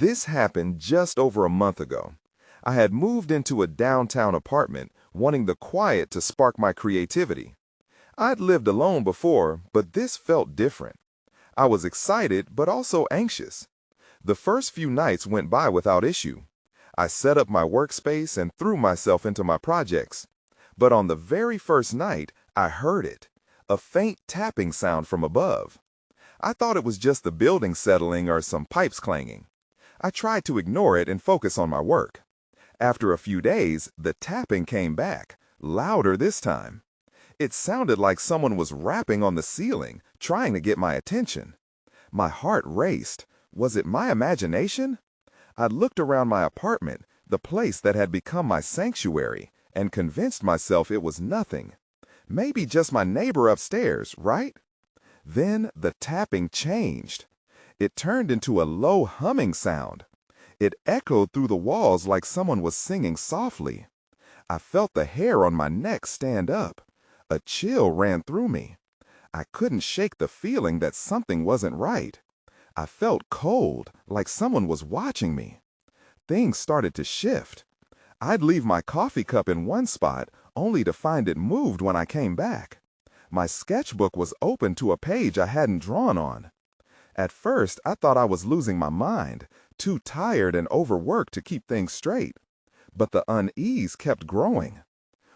This happened just over a month ago. I had moved into a downtown apartment, wanting the quiet to spark my creativity. I'd lived alone before, but this felt different. I was excited, but also anxious. The first few nights went by without issue. I set up my workspace and threw myself into my projects. But on the very first night, I heard it, a faint tapping sound from above. I thought it was just the building settling or some pipes clanging. I tried to ignore it and focus on my work. After a few days, the tapping came back, louder this time. It sounded like someone was rapping on the ceiling, trying to get my attention. My heart raced. Was it my imagination? I looked around my apartment, the place that had become my sanctuary, and convinced myself it was nothing. Maybe just my neighbor upstairs, right? Then the tapping changed. It turned into a low humming sound. It echoed through the walls like someone was singing softly. I felt the hair on my neck stand up. A chill ran through me. I couldn't shake the feeling that something wasn't right. I felt cold, like someone was watching me. Things started to shift. I'd leave my coffee cup in one spot, only to find it moved when I came back. My sketchbook was open to a page I hadn't drawn on. At first, I thought I was losing my mind, too tired and overworked to keep things straight. But the unease kept growing.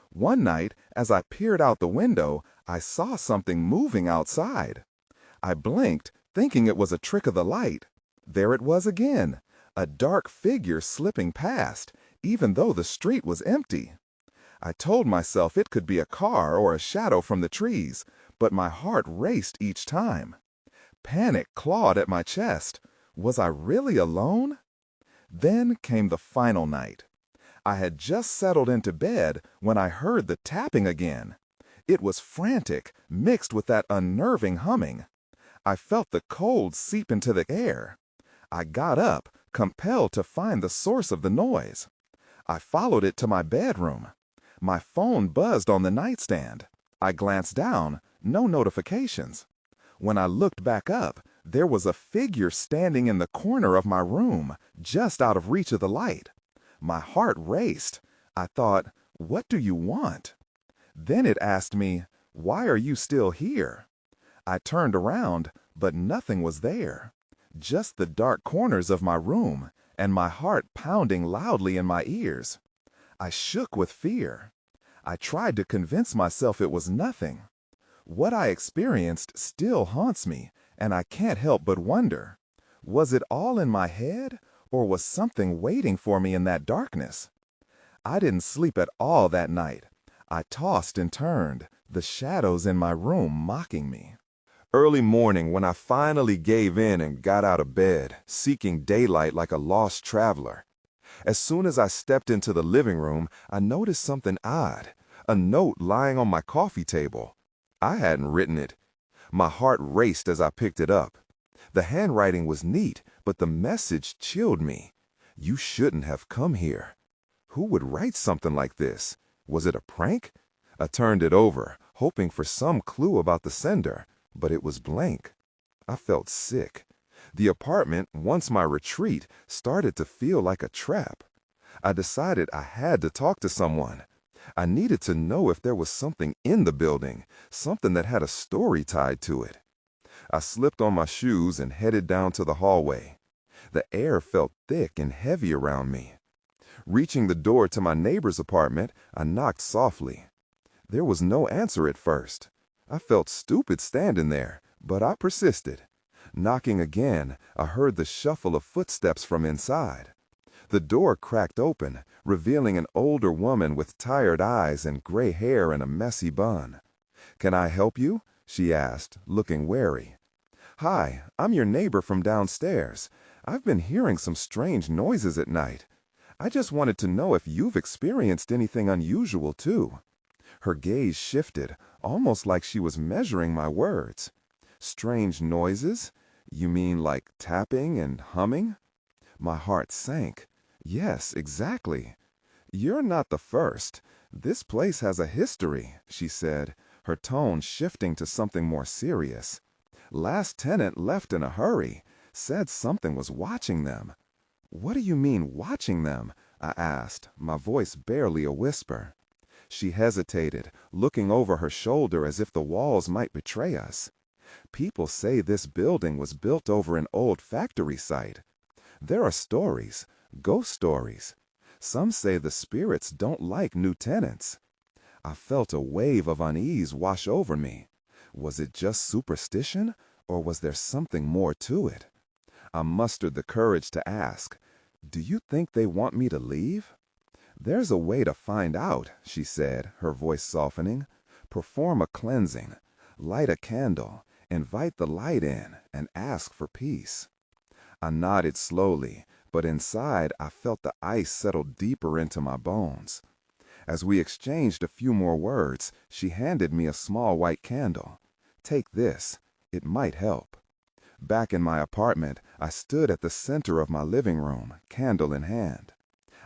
One night, as I peered out the window, I saw something moving outside. I blinked, thinking it was a trick of the light. There it was again, a dark figure slipping past, even though the street was empty. I told myself it could be a car or a shadow from the trees, but my heart raced each time. Panic clawed at my chest. Was I really alone? Then came the final night. I had just settled into bed when I heard the tapping again. It was frantic, mixed with that unnerving humming. I felt the cold seep into the air. I got up, compelled to find the source of the noise. I followed it to my bedroom. My phone buzzed on the nightstand. I glanced down, no notifications. When I looked back up, there was a figure standing in the corner of my room, just out of reach of the light. My heart raced. I thought, what do you want? Then it asked me, why are you still here? I turned around, but nothing was there. Just the dark corners of my room, and my heart pounding loudly in my ears. I shook with fear. I tried to convince myself it was nothing. What I experienced still haunts me, and I can't help but wonder, was it all in my head, or was something waiting for me in that darkness? I didn't sleep at all that night. I tossed and turned, the shadows in my room mocking me. Early morning, when I finally gave in and got out of bed, seeking daylight like a lost traveler. As soon as I stepped into the living room, I noticed something odd, a note lying on my coffee table. I hadn't written it. My heart raced as I picked it up. The handwriting was neat, but the message chilled me. You shouldn't have come here. Who would write something like this? Was it a prank? I turned it over, hoping for some clue about the sender, but it was blank. I felt sick. The apartment, once my retreat, started to feel like a trap. I decided I had to talk to someone. I needed to know if there was something in the building, something that had a story tied to it. I slipped on my shoes and headed down to the hallway. The air felt thick and heavy around me. Reaching the door to my neighbor's apartment, I knocked softly. There was no answer at first. I felt stupid standing there, but I persisted. Knocking again, I heard the shuffle of footsteps from inside. The door cracked open, revealing an older woman with tired eyes and gray hair and a messy bun. "Can I help you?" she asked, looking wary. "Hi, I'm your neighbor from downstairs. I've been hearing some strange noises at night. I just wanted to know if you've experienced anything unusual, too." Her gaze shifted, almost like she was measuring my words. "Strange noises? You mean like tapping and humming?" My heart sank. "Yes, exactly." "You're not the first. This place has a history," she said, her tone shifting to something more serious. "Last tenant left in a hurry, said something was watching them." "What do you mean, watching them?" I asked, my voice barely a whisper. She hesitated, looking over her shoulder as if the walls might betray us. "People say this building was built over an old factory site. There are stories, ghost stories. Some say the spirits don't like new tenants." I felt a wave of unease wash over me. Was it just superstition, or was there something more to it? I mustered the courage to ask, "Do you think they want me to leave?" "There's a way to find out," she said, her voice softening. "Perform a cleansing, light a candle, invite the light in, and ask for peace." I nodded slowly, but inside I felt the ice settle deeper into my bones. As we exchanged a few more words, she handed me a small white candle. "Take this. It might help." Back in my apartment, I stood at the center of my living room, candle in hand.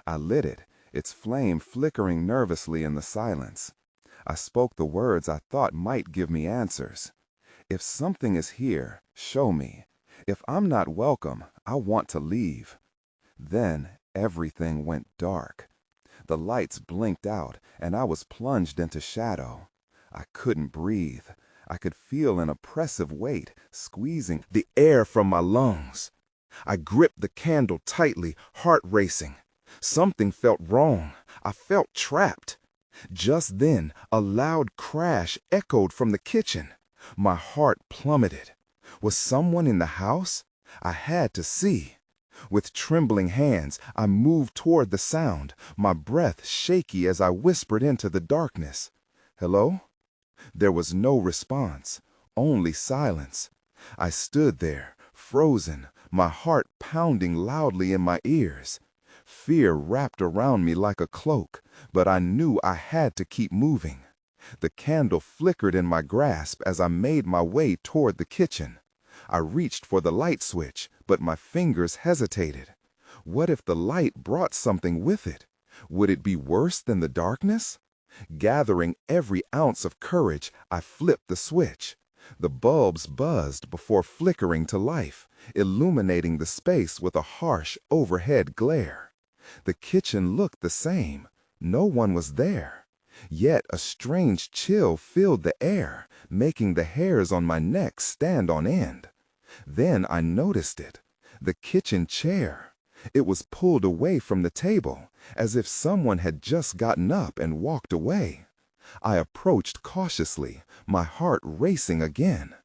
I lit it, its flame flickering nervously in the silence. I spoke the words I thought might give me answers. "If something is here, show me. If I'm not welcome, I want to leave." Then everything went dark. The lights blinked out, and I was plunged into shadow. I couldn't breathe. I could feel an oppressive weight squeezing the air from my lungs. I gripped the candle tightly, heart racing. Something felt wrong. I felt trapped. Just then, a loud crash echoed from the kitchen. My heart plummeted. Was someone in the house? I had to see. With trembling hands, I moved toward the sound, my breath shaky as I whispered into the darkness. "Hello?" There was no response, only silence. I stood there, frozen, my heart pounding loudly in my ears. Fear wrapped around me like a cloak, but I knew I had to keep moving. The candle flickered in my grasp as I made my way toward the kitchen. I reached for the light switch, but my fingers hesitated. What if the light brought something with it? Would it be worse than the darkness? Gathering every ounce of courage, I flipped the switch. The bulbs buzzed before flickering to life, illuminating the space with a harsh overhead glare. The kitchen looked the same. No one was there. Yet a strange chill filled the air, making the hairs on my neck stand on end. Then I noticed it. The kitchen chair. It was pulled away from the table, as if someone had just gotten up and walked away. I approached cautiously, my heart racing again.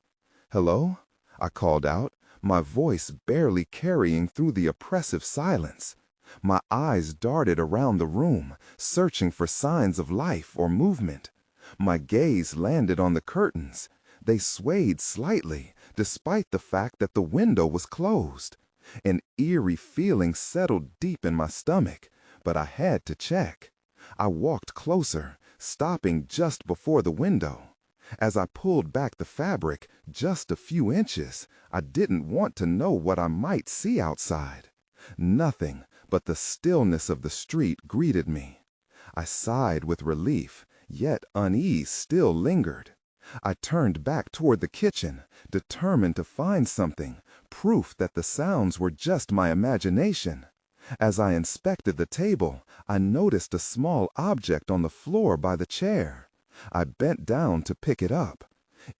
"Hello?" I called out, my voice barely carrying through the oppressive silence. My eyes darted around the room, searching for signs of life or movement. My gaze landed on the curtains. They swayed slightly, despite the fact that the window was closed. An eerie feeling settled deep in my stomach, but I had to check. I walked closer, stopping just before the window. As I pulled back the fabric just a few inches, I didn't want to know what I might see outside. Nothing but the stillness of the street greeted me. I sighed with relief, yet unease still lingered. I turned back toward the kitchen, determined to find something, proof that the sounds were just my imagination. As I inspected the table, I noticed a small object on the floor by the chair. I bent down to pick it up.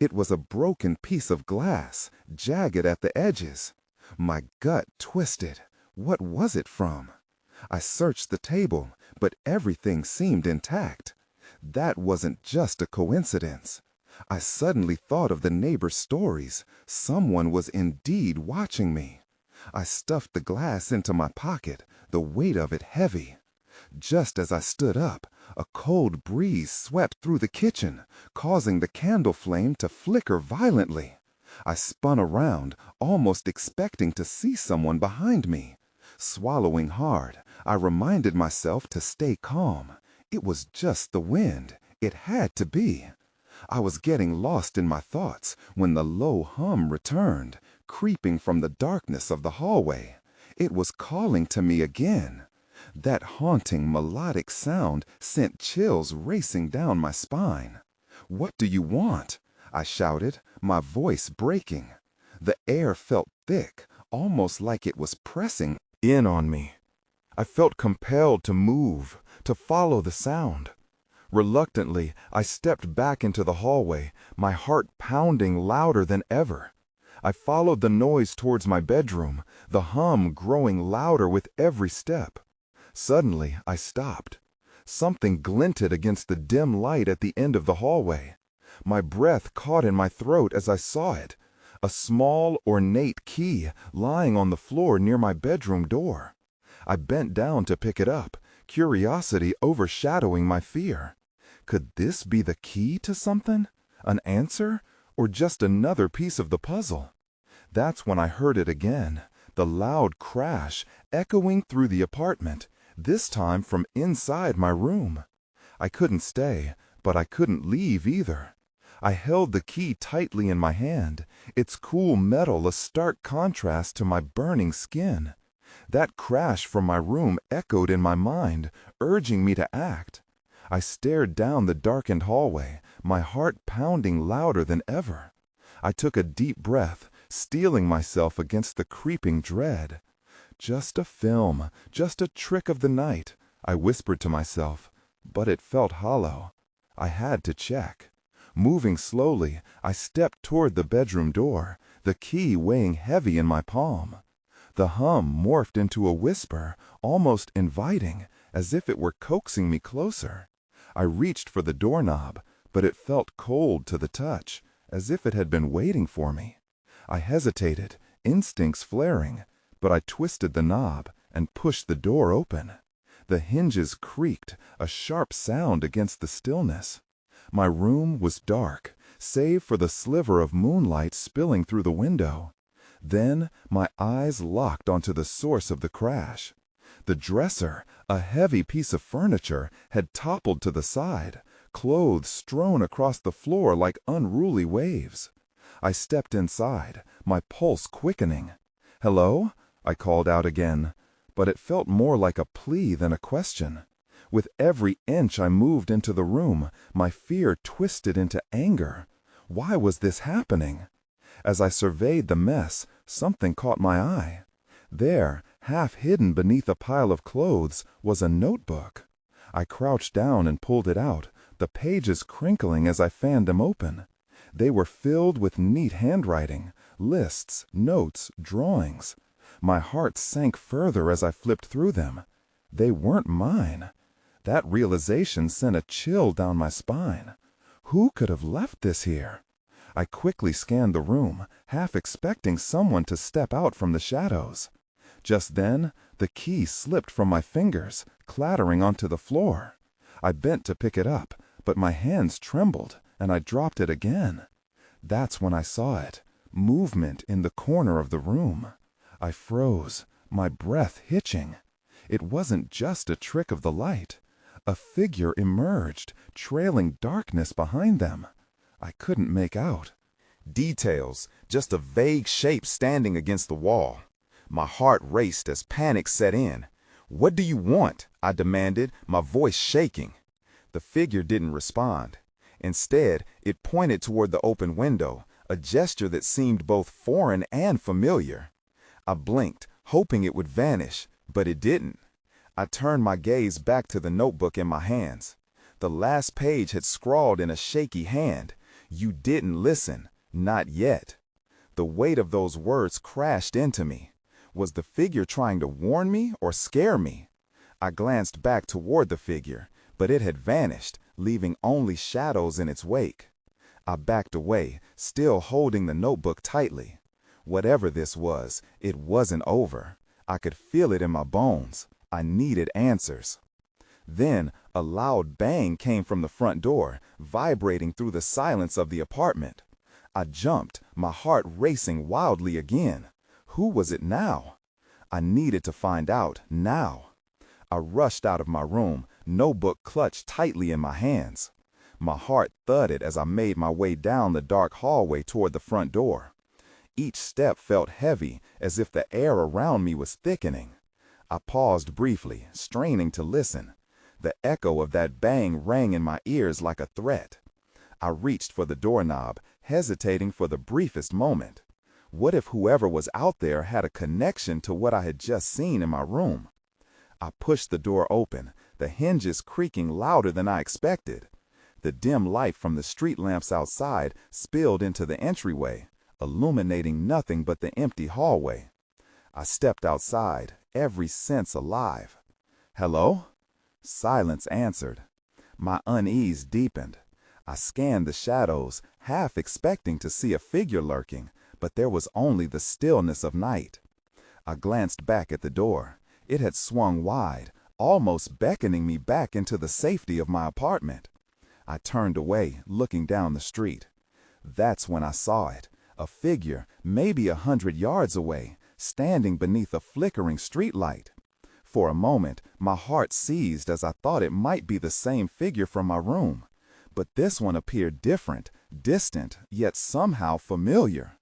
It was a broken piece of glass, jagged at the edges. My gut twisted. What was it from? I searched the table, but everything seemed intact. That wasn't just a coincidence. I suddenly thought of the neighbor's stories. Someone was indeed watching me. I stuffed the glass into my pocket, the weight of it heavy. Just as I stood up, a cold breeze swept through the kitchen, causing the candle flame to flicker violently. I spun around, almost expecting to see someone behind me. Swallowing hard, I reminded myself to stay calm. It was just the wind. It had to be. I was getting lost in my thoughts when the low hum returned, creeping from the darkness of the hallway. It was calling to me again. That haunting melodic sound sent chills racing down my spine. "What do you want?" I shouted, my voice breaking. The air felt thick, almost like it was pressing in on me. I felt compelled to move, to follow the sound. Reluctantly, I stepped back into the hallway, my heart pounding louder than ever. I followed the noise towards my bedroom, the hum growing louder with every step. Suddenly, I stopped. Something glinted against the dim light at the end of the hallway. My breath caught in my throat as I saw it. A small, ornate key lying on the floor near my bedroom door. I bent down to pick it up, curiosity overshadowing my fear. Could this be the key to something? An answer? Or just another piece of the puzzle? That's when I heard it again, the loud crash echoing through the apartment, this time from inside my room. I couldn't stay, but I couldn't leave either. I held the key tightly in my hand, its cool metal a stark contrast to my burning skin. That crash from my room echoed in my mind, urging me to act. I stared down the darkened hallway, my heart pounding louder than ever. I took a deep breath, steeling myself against the creeping dread. Just a film, just a trick of the night, I whispered to myself, but it felt hollow. I had to check. Moving slowly, I stepped toward the bedroom door, the key weighing heavy in my palm. The hum morphed into a whisper, almost inviting, as if it were coaxing me closer. I reached for the doorknob, but it felt cold to the touch, as if it had been waiting for me. I hesitated, instincts flaring, but I twisted the knob and pushed the door open. The hinges creaked, a sharp sound against the stillness. My room was dark, save for the sliver of moonlight spilling through the window. Then my eyes locked onto the source of the crash. The dresser, a heavy piece of furniture, had toppled to the side, clothes strewn across the floor like unruly waves. I stepped inside, my pulse quickening. "Hello?" I called out again, but it felt more like a plea than a question. With every inch I moved into the room, my fear twisted into anger. Why was this happening? As I surveyed the mess, something caught my eye. There, half hidden beneath a pile of clothes, was a notebook. I crouched down and pulled it out, the pages crinkling as I fanned them open. They were filled with neat handwriting, lists, notes, drawings. My heart sank further as I flipped through them. They weren't mine. That realization sent a chill down my spine. Who could have left this here? I quickly scanned the room, half expecting someone to step out from the shadows. Just then, the key slipped from my fingers, clattering onto the floor. I bent to pick it up, but my hands trembled, and I dropped it again. That's when I saw it, movement in the corner of the room. I froze, my breath hitching. It wasn't just a trick of the light. A figure emerged, trailing darkness behind them. I couldn't make out details, just a vague shape standing against the wall. My heart raced as panic set in. "What do you want?" I demanded, my voice shaking. The figure didn't respond. Instead, it pointed toward the open window, a gesture that seemed both foreign and familiar. I blinked, hoping it would vanish, but it didn't. I turned my gaze back to the notebook in my hands. The last page had scrawled in a shaky hand, "You didn't listen, not yet." The weight of those words crashed into me. Was the figure trying to warn me or scare me? I glanced back toward the figure, but it had vanished, leaving only shadows in its wake. I backed away, still holding the notebook tightly. Whatever this was, it wasn't over. I could feel it in my bones. I needed answers. Then a loud bang came from the front door, vibrating through the silence of the apartment. I jumped, my heart racing wildly again. Who was it now? I needed to find out now. I rushed out of my room, notebook clutched tightly in my hands. My heart thudded as I made my way down the dark hallway toward the front door. Each step felt heavy, as if the air around me was thickening. I paused briefly, straining to listen. The echo of that bang rang in my ears like a threat. I reached for the doorknob, hesitating for the briefest moment. What if whoever was out there had a connection to what I had just seen in my room? I pushed the door open, the hinges creaking louder than I expected. The dim light from the street lamps outside spilled into the entryway, illuminating nothing but the empty hallway. I stepped outside, every sense alive. "Hello?" Silence answered. My unease deepened. I scanned the shadows, half expecting to see a figure lurking, but there was only the stillness of night. I glanced back at the door. It had swung wide, almost beckoning me back into the safety of my apartment. I turned away, looking down the street. That's when I saw it, a figure, maybe 100 yards away, standing beneath a flickering streetlight. For a moment, my heart seized as I thought it might be the same figure from my room. But this one appeared different, distant, yet somehow familiar.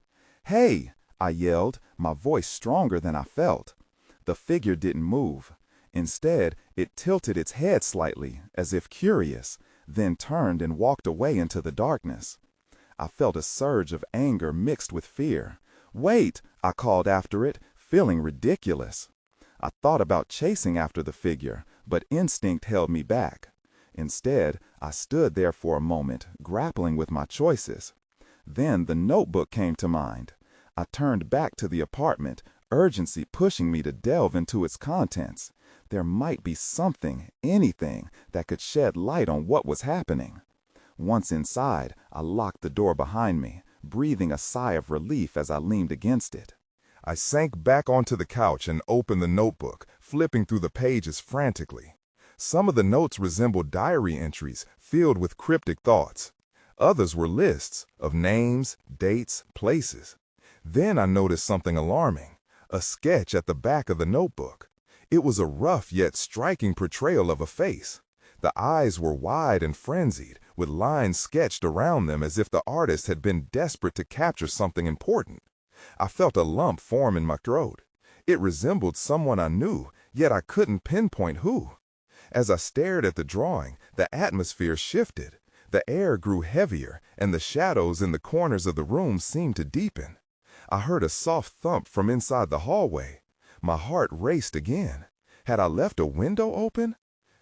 "Hey!" I yelled, my voice stronger than I felt. The figure didn't move. Instead, it tilted its head slightly, as if curious, then turned and walked away into the darkness. I felt a surge of anger mixed with fear. "Wait!" I called after it, feeling ridiculous. I thought about chasing after the figure, but instinct held me back. Instead, I stood there for a moment, grappling with my choices. Then the notebook came to mind. I turned back to the apartment, urgency pushing me to delve into its contents. There might be something, anything, that could shed light on what was happening. Once inside, I locked the door behind me, breathing a sigh of relief as I leaned against it. I sank back onto the couch and opened the notebook, flipping through the pages frantically. Some of the notes resembled diary entries filled with cryptic thoughts. Others were lists of names, dates, places. Then I noticed something alarming, a sketch at the back of the notebook. It was a rough yet striking portrayal of a face. The eyes were wide and frenzied, with lines sketched around them as if the artist had been desperate to capture something important. I felt a lump form in my throat. It resembled someone I knew, yet I couldn't pinpoint who. As I stared at the drawing, the atmosphere shifted. The air grew heavier, and the shadows in the corners of the room seemed to deepen. I heard a soft thump from inside the hallway. My heart raced again. Had I left a window open?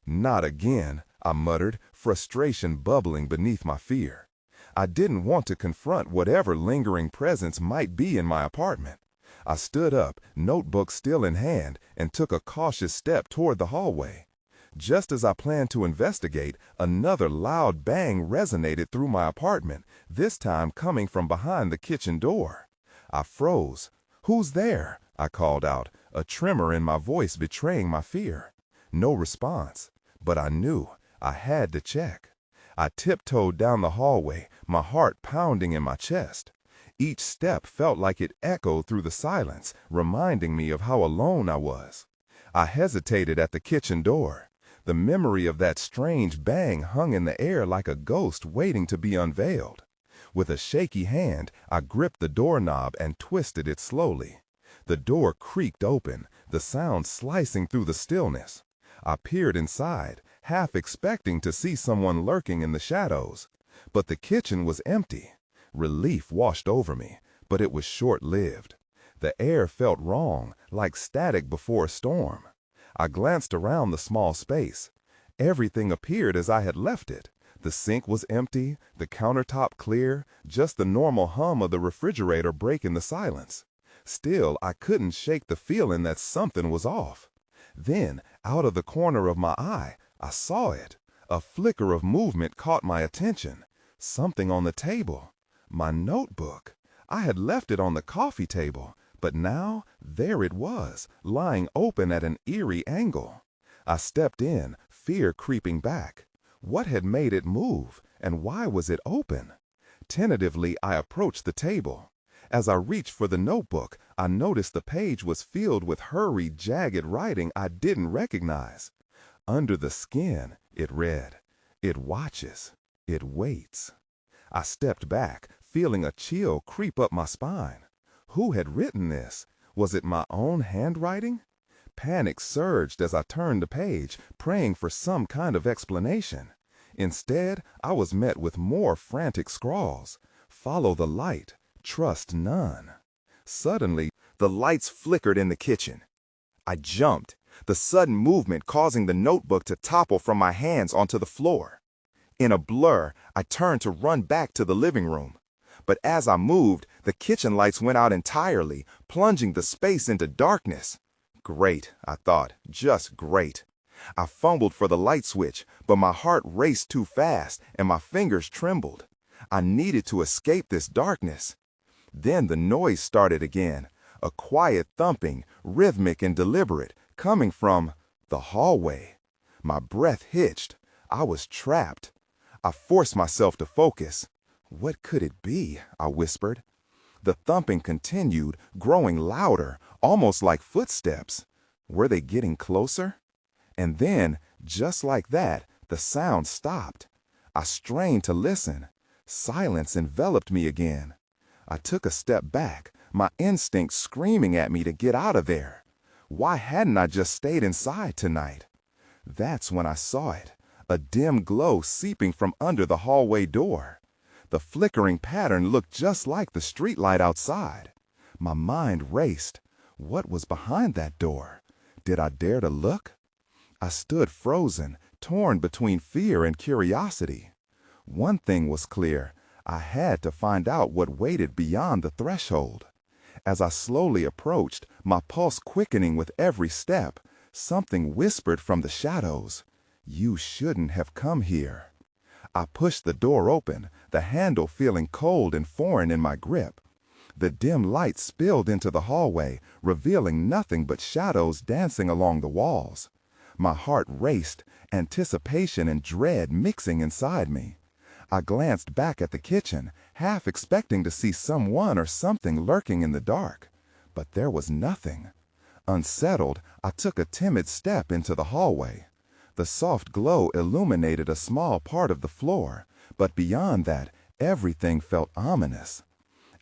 "Not again," I muttered, frustration bubbling beneath my fear. I didn't want to confront whatever lingering presence might be in my apartment. I stood up, notebook still in hand, and took a cautious step toward the hallway. Just as I planned to investigate, another loud bang resonated through my apartment, this time coming from behind the kitchen door. I froze. "Who's there?" I called out, a tremor in my voice betraying my fear. No response, but I knew I had to check. I tiptoed down the hallway, my heart pounding in my chest. Each step felt like it echoed through the silence, reminding me of how alone I was. I hesitated at the kitchen door. The memory of that strange bang hung in the air like a ghost waiting to be unveiled. With a shaky hand, I gripped the doorknob and twisted it slowly. The door creaked open, the sound slicing through the stillness. I peered inside, half expecting to see someone lurking in the shadows. But the kitchen was empty. Relief washed over me, but it was short-lived. The air felt wrong, like static before a storm. I glanced around the small space. Everything appeared as I had left it. The sink was empty, the countertop clear, just the normal hum of the refrigerator breaking the silence. Still, I couldn't shake the feeling that something was off. Then, out of the corner of my eye, I saw it. A flicker of movement caught my attention. Something on the table. My notebook. I had left it on the coffee table, but now there it was, lying open at an eerie angle. I stepped in, fear creeping back. What had made it move, and why was it open? Tentatively, I approached the table. As I reached for the notebook, I noticed the page was filled with hurried, jagged writing I didn't recognize. Under the skin, it read, "It watches, it waits." I stepped back, feeling a chill creep up my spine. Who had written this? Was it my own handwriting? Panic surged as I turned the page, praying for some kind of explanation. Instead, I was met with more frantic scrawls. "Follow the light. Trust none." Suddenly, the lights flickered in the kitchen. I jumped, the sudden movement causing the notebook to topple from my hands onto the floor. In a blur, I turned to run back to the living room. But as I moved, the kitchen lights went out entirely, plunging the space into darkness. Great, I thought, just great. I fumbled for the light switch, but my heart raced too fast and my fingers trembled. I needed to escape this darkness. Then the noise started again, a quiet thumping, rhythmic and deliberate, coming from the hallway. My breath hitched. I was trapped. I forced myself to focus. What could it be? I whispered. The thumping continued, growing louder, almost like footsteps. Were they getting closer? And then, just like that, the sound stopped. I strained to listen. Silence enveloped me again. I took a step back, my instinct screaming at me to get out of there. Why hadn't I just stayed inside tonight? That's when I saw it, a dim glow seeping from under the hallway door. The flickering pattern looked just like the streetlight outside. My mind raced. What was behind that door? Did I dare to look? I stood frozen, torn between fear and curiosity. One thing was clear. I had to find out what waited beyond the threshold. As I slowly approached, my pulse quickening with every step, something whispered from the shadows, "You shouldn't have come here." I pushed the door open, the handle feeling cold and foreign in my grip. The dim light spilled into the hallway, revealing nothing but shadows dancing along the walls. My heart raced, anticipation and dread mixing inside me. I glanced back at the kitchen, half expecting to see someone or something lurking in the dark. But there was nothing. Unsettled, I took a timid step into the hallway. The soft glow illuminated a small part of the floor, but beyond that, everything felt ominous.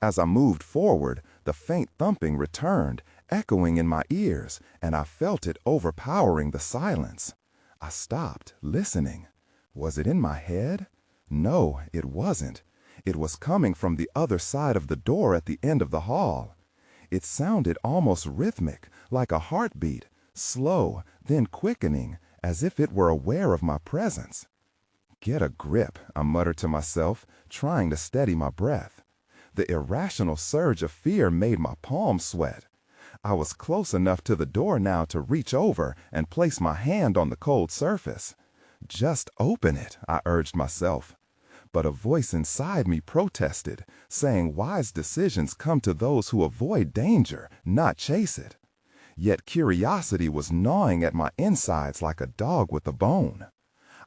As I moved forward, the faint thumping returned, echoing in my ears, and I felt it overpowering the silence. I stopped, listening. Was it in my head? No, it wasn't. It was coming from the other side of the door at the end of the hall. It sounded almost rhythmic, like a heartbeat, slow, then quickening, as if it were aware of my presence. Get a grip, I muttered to myself, trying to steady my breath. The irrational surge of fear made my palms sweat. I was close enough to the door now to reach over and place my hand on the cold surface. Just open it, I urged myself. But a voice inside me protested, saying wise decisions come to those who avoid danger, not chase it. Yet curiosity was gnawing at my insides like a dog with a bone.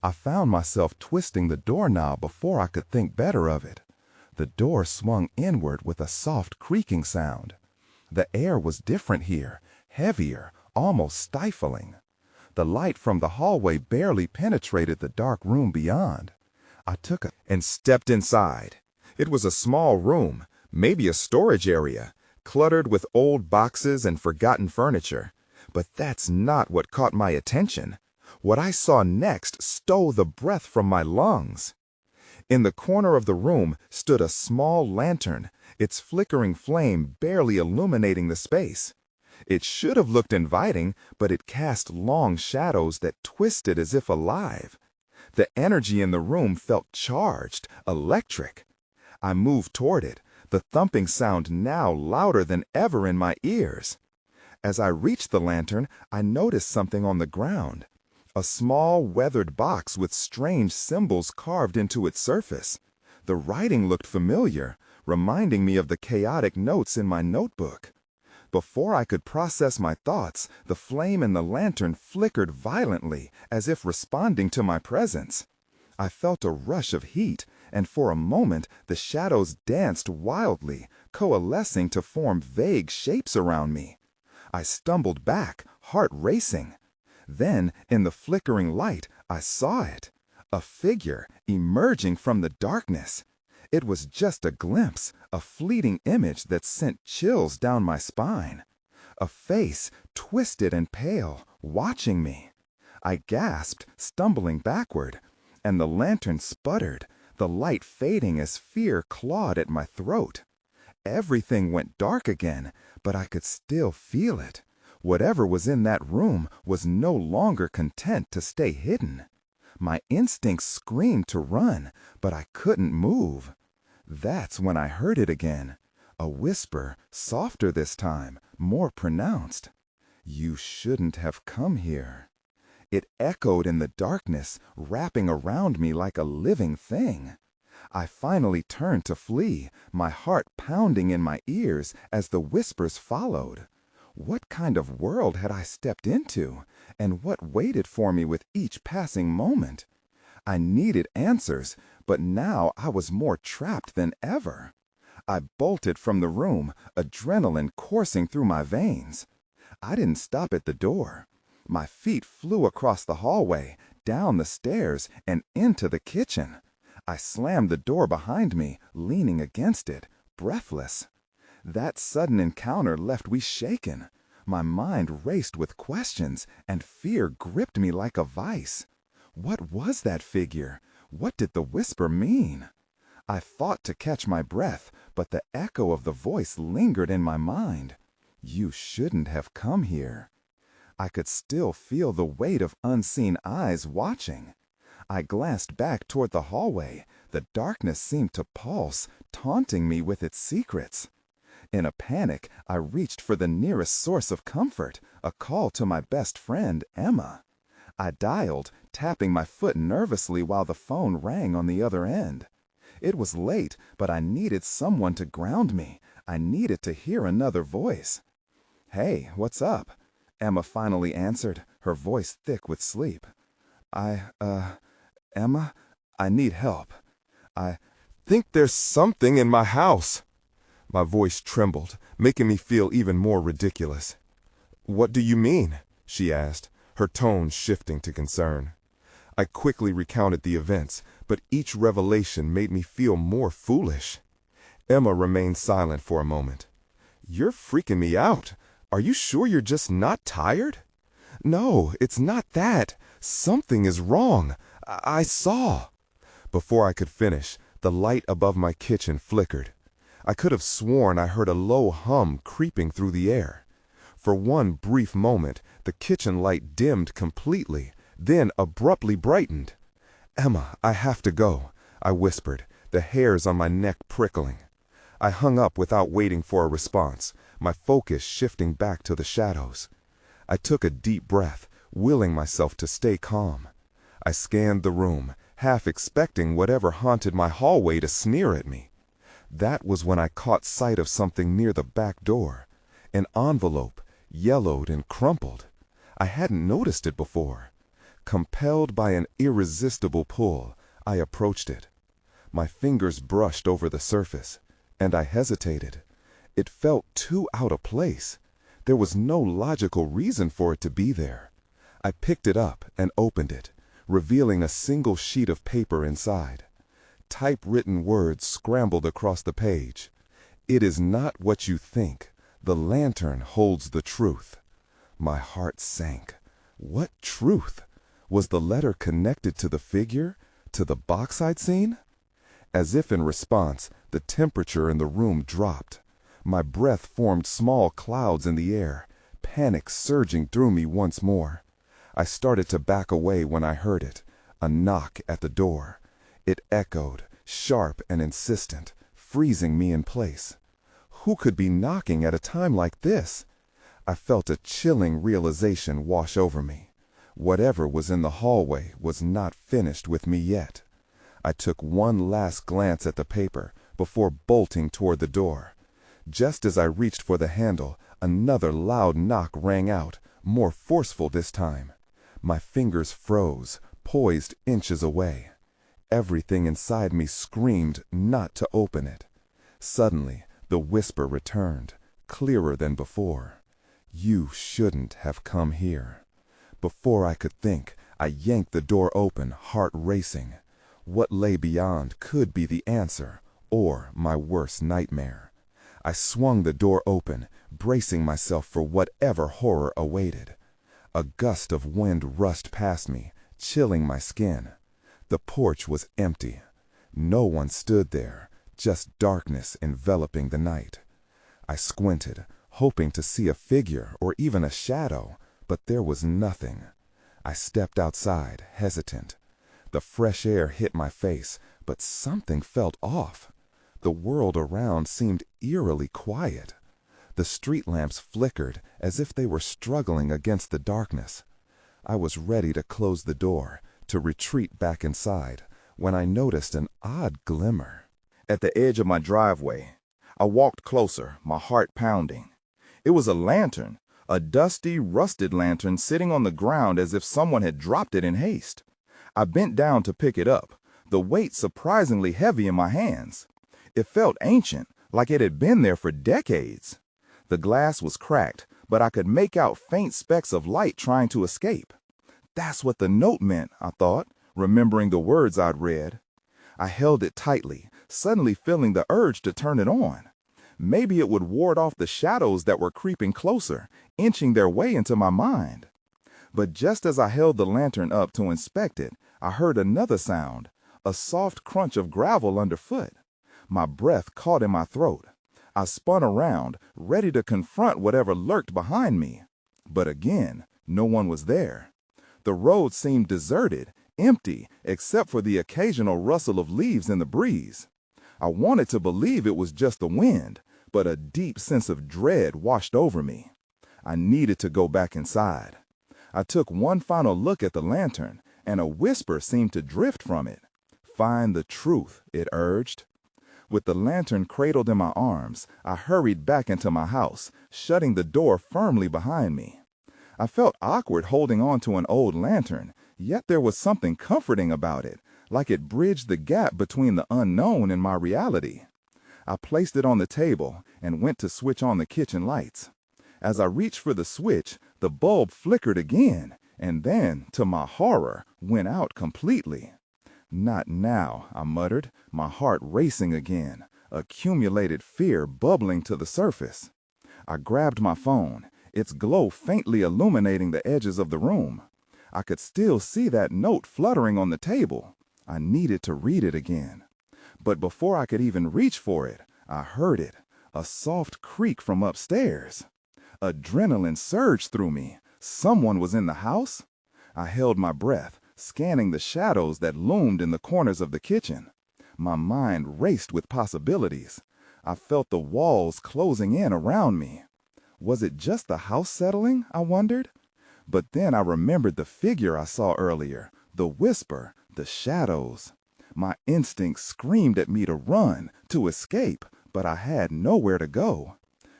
I found myself twisting the doorknob before I could think better of it. The door swung inward with a soft creaking sound. The air was different here, heavier, almost stifling. The light from the hallway barely penetrated the dark room beyond. I took and stepped inside. It was a small room, maybe a storage area, cluttered with old boxes and forgotten furniture. But that's not what caught my attention. What I saw next stole the breath from my lungs. In the corner of the room stood a small lantern, its flickering flame barely illuminating the space. It should have looked inviting, but it cast long shadows that twisted as if alive. The energy in the room felt charged, electric. I moved toward it, the thumping sound now louder than ever in my ears. As I reached the lantern, I noticed something on the ground. A small, weathered box with strange symbols carved into its surface. The writing looked familiar, reminding me of the chaotic notes in my notebook. Before I could process my thoughts, the flame in the lantern flickered violently, as if responding to my presence. I felt a rush of heat, and for a moment the shadows danced wildly, coalescing to form vague shapes around me. I stumbled back, heart racing. Then, in the flickering light, I saw it. A figure emerging from the darkness. It was just a glimpse, a fleeting image that sent chills down my spine. A face, twisted and pale, watching me. I gasped, stumbling backward, and the lantern sputtered, the light fading as fear clawed at my throat. Everything went dark again, but I could still feel it. Whatever was in that room was no longer content to stay hidden. My instincts screamed to run, but I couldn't move. That's when I heard it again. A whisper, softer this time, more pronounced. "You shouldn't have come here." It echoed in the darkness, wrapping around me like a living thing. I finally turned to flee, my heart pounding in my ears as the whispers followed. What kind of world had I stepped into, and what waited for me with each passing moment? I needed answers, but now I was more trapped than ever. I bolted from the room, adrenaline coursing through my veins. I didn't stop at the door. My feet flew across the hallway, down the stairs, and into the kitchen. I slammed the door behind me, leaning against it, breathless. That sudden encounter left me shaken. My mind raced with questions, and fear gripped me like a vice. What was that figure? What did the whisper mean? I fought to catch my breath, but the echo of the voice lingered in my mind. "You shouldn't have come here." I could still feel the weight of unseen eyes watching. I glanced back toward the hallway. The darkness seemed to pulse, taunting me with its secrets. In a panic, I reached for the nearest source of comfort, a call to my best friend, Emma. I dialed, tapping my foot nervously while the phone rang on the other end. It was late, but I needed someone to ground me. I needed to hear another voice. "Hey, what's up?" Emma finally answered, her voice thick with sleep. Emma, I need help. I think there's something in my house." My voice trembled, making me feel even more ridiculous. "What do you mean?" she asked, her tone shifting to concern. I quickly recounted the events, but each revelation made me feel more foolish. Emma remained silent for a moment. "You're freaking me out. Are you sure you're just not tired?" "No, it's not that. Something is wrong. I saw." Before I could finish, the light above my kitchen flickered. I could have sworn I heard a low hum creeping through the air. For one brief moment, the kitchen light dimmed completely, then abruptly brightened. "Emma, I have to go," I whispered, the hairs on my neck prickling. I hung up without waiting for a response, my focus shifting back to the shadows. I took a deep breath, willing myself to stay calm. I scanned the room, half expecting whatever haunted my hallway to sneer at me. That was when I caught sight of something near the back door. An envelope, yellowed and crumpled. I hadn't noticed it before. Compelled by an irresistible pull, I approached it. My fingers brushed over the surface, and I hesitated. It felt too out of place. There was no logical reason for it to be there. I picked it up and opened it, revealing a single sheet of paper inside. Typewritten words scrambled across the page. "It is not what you think. The lantern holds the truth." My heart sank. What truth? Was the letter connected to the figure, to the box I'd seen? As if in response, the temperature in the room dropped. My breath formed small clouds in the air, panic surging through me once more. I started to back away when I heard it, a knock at the door. It echoed, sharp and insistent, freezing me in place. Who could be knocking at a time like this? I felt a chilling realization wash over me. Whatever was in the hallway was not finished with me yet. I took one last glance at the paper before bolting toward the door. Just as I reached for the handle, another loud knock rang out, more forceful this time. My fingers froze, poised inches away. Everything inside me screamed not to open it. Suddenly, the whisper returned, clearer than before. "You shouldn't have come here." Before I could think, I yanked the door open, heart racing. What lay beyond could be the answer, or my worst nightmare. I swung the door open, bracing myself for whatever horror awaited. A gust of wind rushed past me, chilling my skin. The porch was empty. No one stood there, just darkness enveloping the night. I squinted, hoping to see a figure or even a shadow, but there was nothing. I stepped outside, hesitant. The fresh air hit my face, but something felt off. The world around seemed eerily quiet. The street lamps flickered as if they were struggling against the darkness. I was ready to close the door, to retreat back inside, when I noticed an odd glimmer. At the edge of my driveway, I walked closer, my heart pounding. It was a lantern, a dusty, rusted lantern sitting on the ground as if someone had dropped it in haste. I bent down to pick it up, the weight surprisingly heavy in my hands. It felt ancient, like it had been there for decades. The glass was cracked, but I could make out faint specks of light trying to escape. That's what the note meant, I thought, remembering the words I'd read. I held it tightly, suddenly feeling the urge to turn it on. Maybe it would ward off the shadows that were creeping closer, inching their way into my mind. But just as I held the lantern up to inspect it, I heard another sound, a soft crunch of gravel underfoot. My breath caught in my throat. I spun around, ready to confront whatever lurked behind me. But again, no one was there. The road seemed deserted, empty, except for the occasional rustle of leaves in the breeze. I wanted to believe it was just the wind, but a deep sense of dread washed over me. I needed to go back inside. I took one final look at the lantern, and a whisper seemed to drift from it. "Find the truth," it urged. With the lantern cradled in my arms, I hurried back into my house, shutting the door firmly behind me. I felt awkward holding on to an old lantern, yet there was something comforting about it, like it bridged the gap between the unknown and my reality. I placed it on the table and went to switch on the kitchen lights. As I reached for the switch, the bulb flickered again, and then, to my horror, went out completely. "Not now," I muttered, my heart racing again, accumulated fear bubbling to the surface. I grabbed my phone, its glow faintly illuminating the edges of the room. I could still see that note fluttering on the table. I needed to read it again. But before I could even reach for it, I heard it, a soft creak from upstairs. Adrenaline surged through me. Someone was in the house? I held my breath, scanning the shadows that loomed in the corners of the kitchen. My mind raced with possibilities. I felt the walls closing in around me. Was it just the house settling, I wondered? But then I remembered the figure I saw earlier, the whisper, the shadows. My instincts screamed at me to run, to escape, but I had nowhere to go.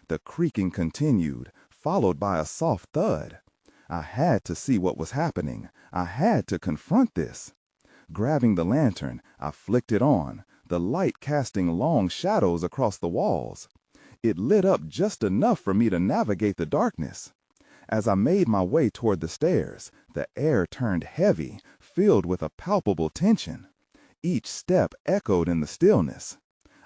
The creaking continued, followed by a soft thud. I had to see what was happening. I had to confront this. Grabbing the lantern, I flicked it on, the light casting long shadows across the walls. It lit up just enough for me to navigate the darkness. As I made my way toward the stairs, the air turned heavy, filled with a palpable tension. Each step echoed in the stillness.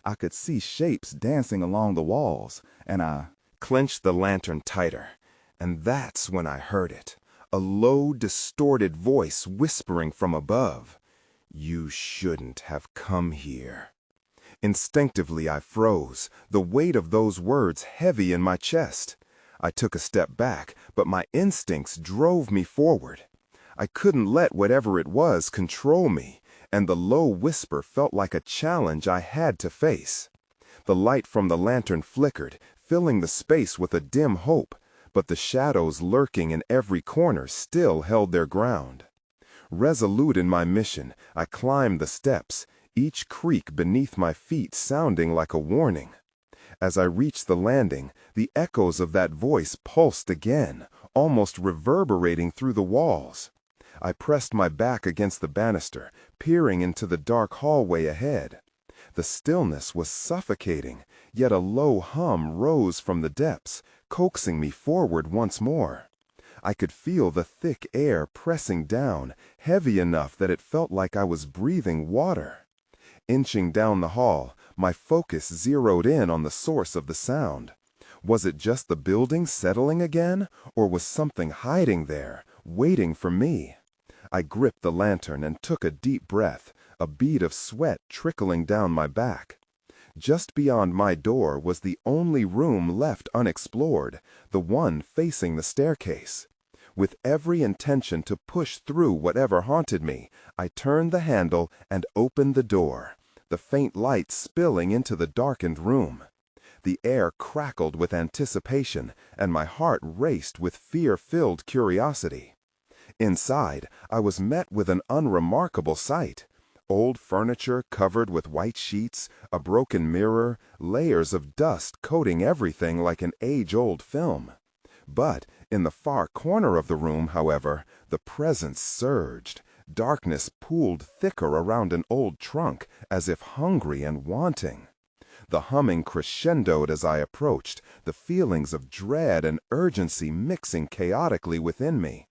I could see shapes dancing along the walls, and I clenched the lantern tighter. And that's when I heard it, a low, distorted voice whispering from above. "You shouldn't have come here." Instinctively, I froze, the weight of those words heavy in my chest. I took a step back, but my instincts drove me forward. I couldn't let whatever it was control me, and the low whisper felt like a challenge I had to face. The light from the lantern flickered, filling the space with a dim hope, but the shadows lurking in every corner still held their ground. Resolute in my mission, I climbed the steps, each creak beneath my feet sounding like a warning. As I reached the landing, the echoes of that voice pulsed again, almost reverberating through the walls. I pressed my back against the banister, peering into the dark hallway ahead. The stillness was suffocating, yet a low hum rose from the depths, coaxing me forward once more. I could feel the thick air pressing down, heavy enough that it felt like I was breathing water. Inching down the hall, my focus zeroed in on the source of the sound. Was it just the building settling again, or was something hiding there, waiting for me? I gripped the lantern and took a deep breath, a bead of sweat trickling down my back. Just beyond my door was the only room left unexplored, the one facing the staircase. With every intention to push through whatever haunted me, I turned the handle and opened the door, the faint light spilling into the darkened room. The air crackled with anticipation, and my heart raced with fear-filled curiosity. Inside, I was met with an unremarkable sight. Old furniture covered with white sheets, a broken mirror, layers of dust coating everything like an age-old film. But in the far corner of the room, however, the presence surged. Darkness pooled thicker around an old trunk, as if hungry and wanting. The humming crescendoed as I approached, the feelings of dread and urgency mixing chaotically within me.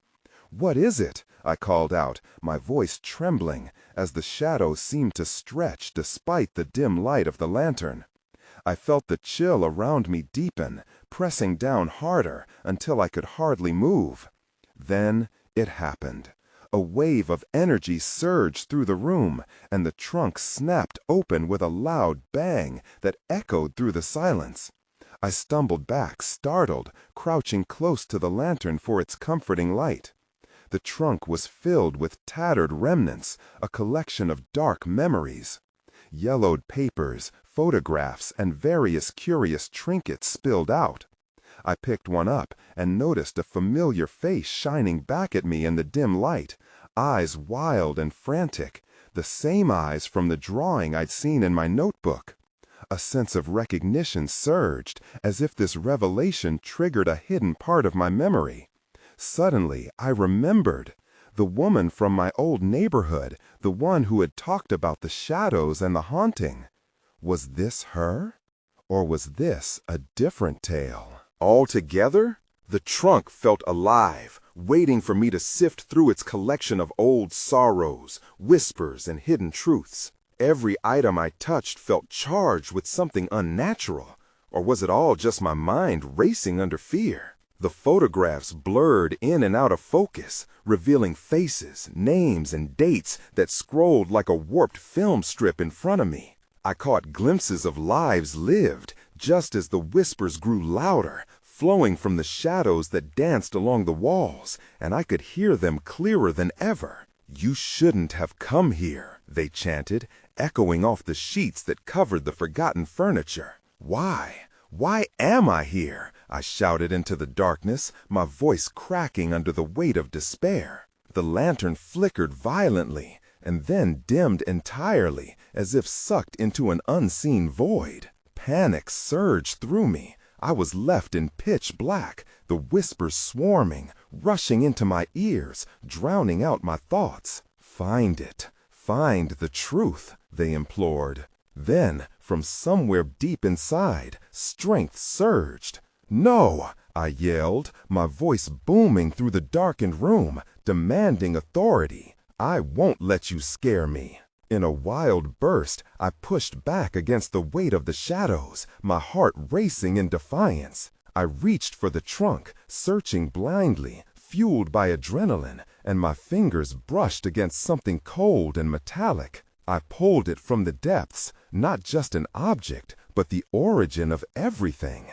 "What is it?" I called out, my voice trembling, as the shadows seemed to stretch despite the dim light of the lantern. I felt the chill around me deepen, pressing down harder until I could hardly move. Then it happened. A wave of energy surged through the room, and the trunk snapped open with a loud bang that echoed through the silence. I stumbled back, startled, crouching close to the lantern for its comforting light. The trunk was filled with tattered remnants, a collection of dark memories. Yellowed papers, photographs, and various curious trinkets spilled out. I picked one up and noticed a familiar face shining back at me in the dim light, eyes wild and frantic, the same eyes from the drawing I'd seen in my notebook. A sense of recognition surged, as if this revelation triggered a hidden part of my memory. Suddenly, I remembered. The woman from my old neighborhood, the one who had talked about the shadows and the haunting. Was this her? Or was this a different tale? Altogether, the trunk felt alive, waiting for me to sift through its collection of old sorrows, whispers, and hidden truths. Every item I touched felt charged with something unnatural. Or was it all just my mind racing under fear? The photographs blurred in and out of focus, revealing faces, names, and dates that scrolled like a warped film strip in front of me. I caught glimpses of lives lived, just as the whispers grew louder, flowing from the shadows that danced along the walls, and I could hear them clearer than ever. "You shouldn't have come here," they chanted, echoing off the sheets that covered the forgotten furniture. "Why? Why am I here?" I shouted into the darkness, my voice cracking under the weight of despair. The lantern flickered violently, and then dimmed entirely, as if sucked into an unseen void. Panic surged through me. I was left in pitch black, the whispers swarming, rushing into my ears, drowning out my thoughts. "Find it. Find the truth," they implored. Then, from somewhere deep inside, strength surged. "No!" I yelled, my voice booming through the darkened room, demanding authority. "I won't let you scare me." In a wild burst, I pushed back against the weight of the shadows, my heart racing in defiance. I reached for the trunk, searching blindly, fueled by adrenaline, and my fingers brushed against something cold and metallic. I pulled it from the depths, not just an object, but the origin of everything.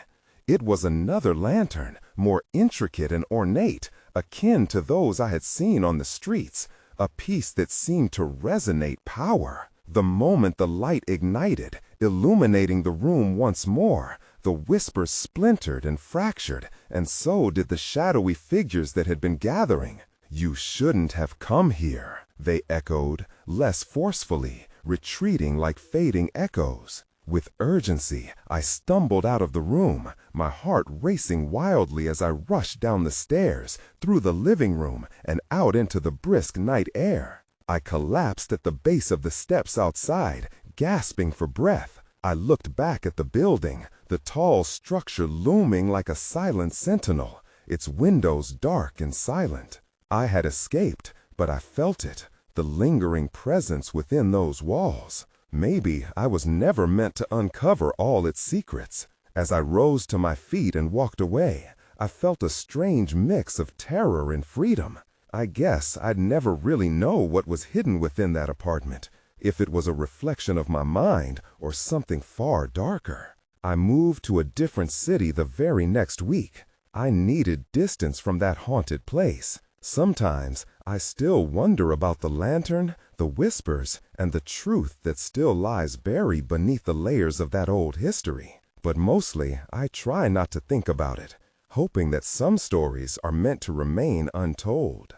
It was another lantern, more intricate and ornate, akin to those I had seen on the streets, a piece that seemed to resonate power. The moment the light ignited, illuminating the room once more, the whispers splintered and fractured, and so did the shadowy figures that had been gathering. "You shouldn't have come here," they echoed, less forcefully, retreating like fading echoes. With urgency, I stumbled out of the room, my heart racing wildly as I rushed down the stairs, through the living room, and out into the brisk night air. I collapsed at the base of the steps outside, gasping for breath. I looked back at the building, the tall structure looming like a silent sentinel, its windows dark and silent. I had escaped, but I felt it, the lingering presence within those walls. Maybe I was never meant to uncover all its secrets. As I rose to my feet and walked away, I felt a strange mix of terror and freedom. I guess I'd never really know what was hidden within that apartment. if it was a reflection of my mind or something far darker. I moved to a different city the very next week. I needed distance from that haunted place. Sometimes I still wonder about the lantern, the whispers, and the truth that still lies buried beneath the layers of that old history. But mostly, I try not to think about it, hoping that some stories are meant to remain untold.